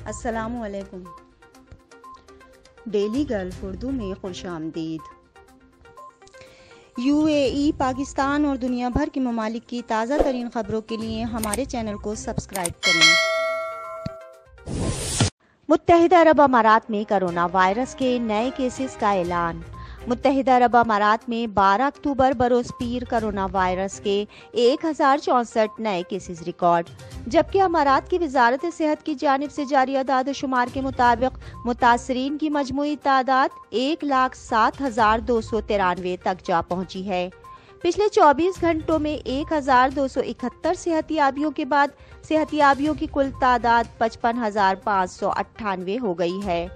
السلام علیکم۔ Daily golf Urdu میں خوش آمدید۔ UAE، پاکستان اور دنیا بھر کے ممالک کی تازہ ترین خبروں کے لیے ہمارے چینل کو سبسکرائب کریں۔ متحدہ عرب امارات میں کرونا وائرس کے نئے کیسز کا اعلان۔ متحدہ عرب امارات میں 12 اکتوبر بروز پیر کرونا وائرس کے 1064 نئے کیسز ریکارڈ، جبکہ امارات کی وزارت صحت کی جانب سے جاری اعداد و شمار کے مطابق متاثرین کی مجموعی تعداد 1,07,293 تک جا پہنچی ہے۔ پچھلے 24 گھنٹوں میں 1,271 صحتیابیوں کے بعد صحتیابیوں کی کل تعداد 55,598 ہو گئی ہے۔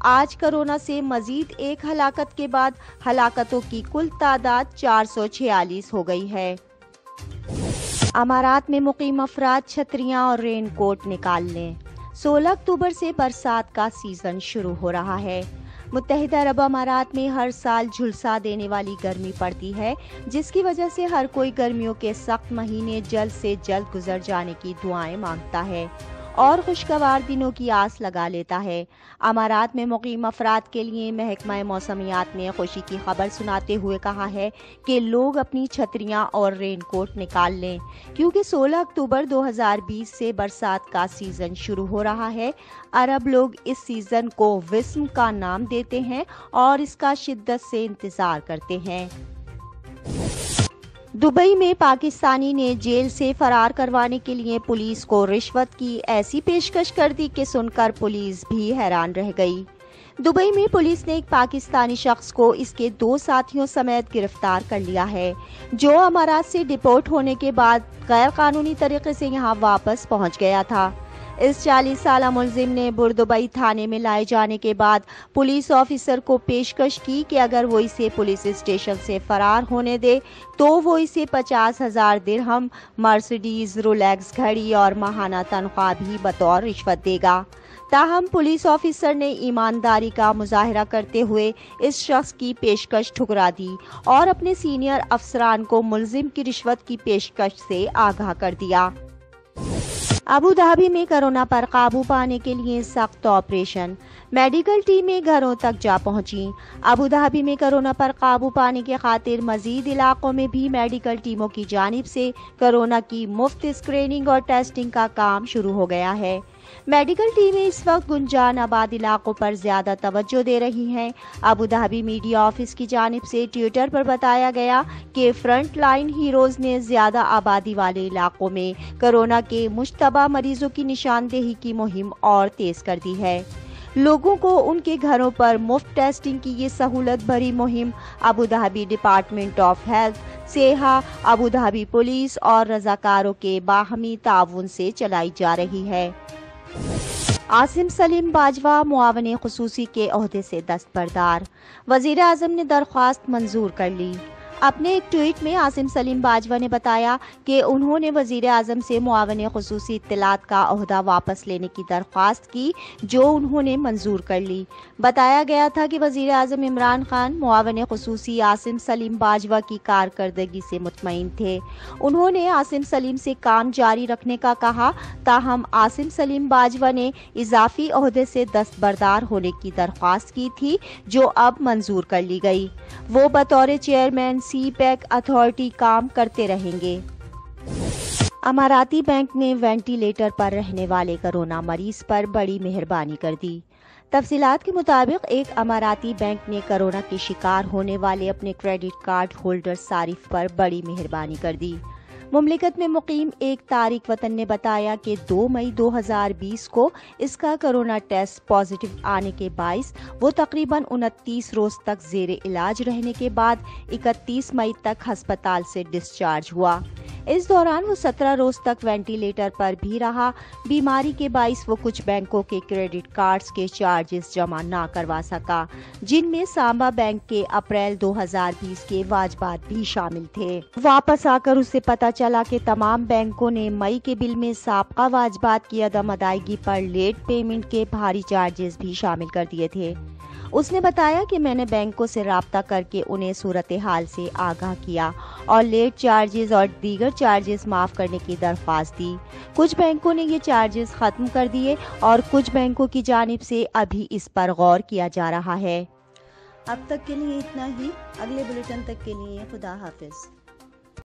آج کرونا سے مزید ایک ہلاکت کے بعد ہلاکتوں کی کل تعداد 446 ہو گئی ہے۔ امارات میں مقیم افراد چھتریاں اور رین کوٹ نکال لیں۔ 16 اکتوبر سے برسات کا سیزن شروع ہو رہا ہے۔ متحدہ عرب امارات میں ہر سال جھلسا دینے والی گرمی پڑتی ہے، جس کی وجہ سے ہر کوئی گرمیوں کے سخت مہینے جلد سے جلد گزر جانے کی دعائیں مانگتا ہے اور خوشگوار دنوں کی آس لگا لیتا ہے۔ امارات میں مقیم افراد کے لیے محکمہ موسمیات نے خوشی کی خبر سناتے ہوئے کہا ہے کہ لوگ اپنی چھتریاں اور رین کوٹ نکال لیں، کیونکہ 16 اکتوبر 2020 سے برسات کا سیزن شروع ہو رہا ہے۔ عرب لوگ اس سیزن کو وسم کا نام دیتے ہیں اور اس کا شدت سے انتظار کرتے ہیں۔ دبئی میں پاکستانی نے جیل سے فرار کروانے کے لیے پولیس کو رشوت کی ایسی پیشکش کر دی کہ سن کر پولیس بھی حیران رہ گئی۔ دبئی میں پولیس نے ایک پاکستانی شخص کو اس کے 2 ساتھیوں سمیت گرفتار کر لیا ہے، جو امارات سے ڈپورٹ ہونے کے بعد غیر قانونی طریقے سے یہاں واپس پہنچ گیا تھا۔ اس 40 سالہ ملزم نے بردبئی تھانے میں لائے جانے کے بعد پولیس آفیسر کو پیشکش کی کہ اگر وہ اسے پولیس اسٹیشن سے فرار ہونے دے تو وہ اسے 50,000 درہم، مرسڈیز، رولیکس گھڑی اور ماہانہ تنخواہ بھی بطور رشوت دے گا۔ تاہم پولیس آفیسر نے ایمانداری کا مظاہرہ کرتے ہوئے اس شخص کی پیشکش ٹھکرا دی اور اپنے سینئر افسران کو ملزم کی رشوت کی پیشکش سے آگاہ کر دیا۔ ابوظہبی میں کرونا پر قابو پانے کے لیے سخت آپریشن، میڈیکل ٹیمیں گھروں تک جا پہنچیں۔ ابوظہبی میں کرونا پر قابو پانے کے خاطر مزید علاقوں میں بھی میڈیکل ٹیموں کی جانب سے کرونا کی مفت اسکریننگ اور ٹیسٹنگ کا کام شروع ہو گیا ہے۔ میڈیکل ٹیمیں اس وقت گنجان آباد علاقوں پر زیادہ توجہ دے رہی ہیں۔ ابوظہبی میڈیا آفس کی جانب سے ٹویٹر پر بتایا گیا کہ فرنٹ لائن ہیروز نے زیادہ آبادی والے علاقوں میں کرونا کے مشتبہ مریضوں کی نشاندہی کی مہم اور تیز کر دی ہے۔ لوگوں کو ان کے گھروں پر مفت ٹیسٹنگ کی یہ سہولت بھری مہم ابوظہبی ڈپارٹمنٹ آف ہیلتھ، سیاحہ، ابوظہبی پولیس اور رضاکاروں کے باہمی تعاون سے چلائی جا رہی ہے۔ عاصم سلیم باجوہ معاون خصوصی کے عہدے سے دستبردار، وزیر اعظم نے درخواست منظور کر لی۔ اپنے ایک ٹویٹ میں عاصم سلیم باجوہ نے بتایا کہ انہوں نے وزیر اعظم سے معاون خصوصی اطلاعات کا عہدہ واپس لینے کی درخواست کی، جو انہوں نے منظور کر لی۔ بتایا گیا تھا کہ وزیر اعظم عمران خان معاون خصوصی عاصم سلیم باجوہ کی کارکردگی سے مطمئن تھے۔ انہوں نے عاصم سلیم سے کام جاری رکھنے کا کہا، تاہم عاصم سلیم باجوہ نے اضافی عہدے سے دستبردار ہونے کی درخواست کی تھی، جو اب منظور کر لی گئی۔ وہ بطور چیئرمین سی پیک اتھارٹی کام کرتے رہیں گے۔ اماراتی بینک نے وینٹی لیٹر پر رہنے والے کرونا مریض پر بڑی مہربانی کر دی۔ تفصیلات کے مطابق ایک اماراتی بینک نے کرونا کے شکار ہونے والے اپنے کریڈٹ کارڈ ہولڈر صارف پر بڑی مہربانی کر دی۔ مملکت میں مقیم ایک تارک وطن نے بتایا کہ 2 مئی 2020 کو اس کا کرونا ٹیسٹ پازیٹیو آنے کے باعث وہ تقریباً 29 روز تک زیر علاج رہنے کے بعد 31 مئی تک ہسپتال سے ڈسچارج ہوا۔ اس دوران وہ 17 روز تک وینٹی لیٹر پر بھی رہا۔ بیماری کے باعث وہ کچھ بینکوں کے کریڈٹ کارڈز کے چارجز جمع نہ کروا سکا، جن میں سامبا بینک کے اپریل 2020 کے واجبات بھی شامل تھے۔ واپس آ کر اسے پتہ چلا کہ تمام بینکوں نے مئی کے بل میں سابقہ واجبات کی عدم ادائیگی پر لیٹ پیمنٹ کے بھاری چارجز بھی شامل کر دیے تھے۔ اس نے بتایا کہ میں نے بینکوں سے رابطہ کر کے انہیں صورتحال سے آگاہ کیا اور لیٹ چارجز اور دیگر چارجز معاف کرنے کی درخواست دی۔ کچھ بینکوں نے یہ چارجز ختم کر دیے اور کچھ بینکوں کی جانب سے ابھی اس پر غور کیا جا رہا ہے۔ اب تک کے لیے اتنا ہی، اگلے بلیٹن تک کے لیے خدا حافظ۔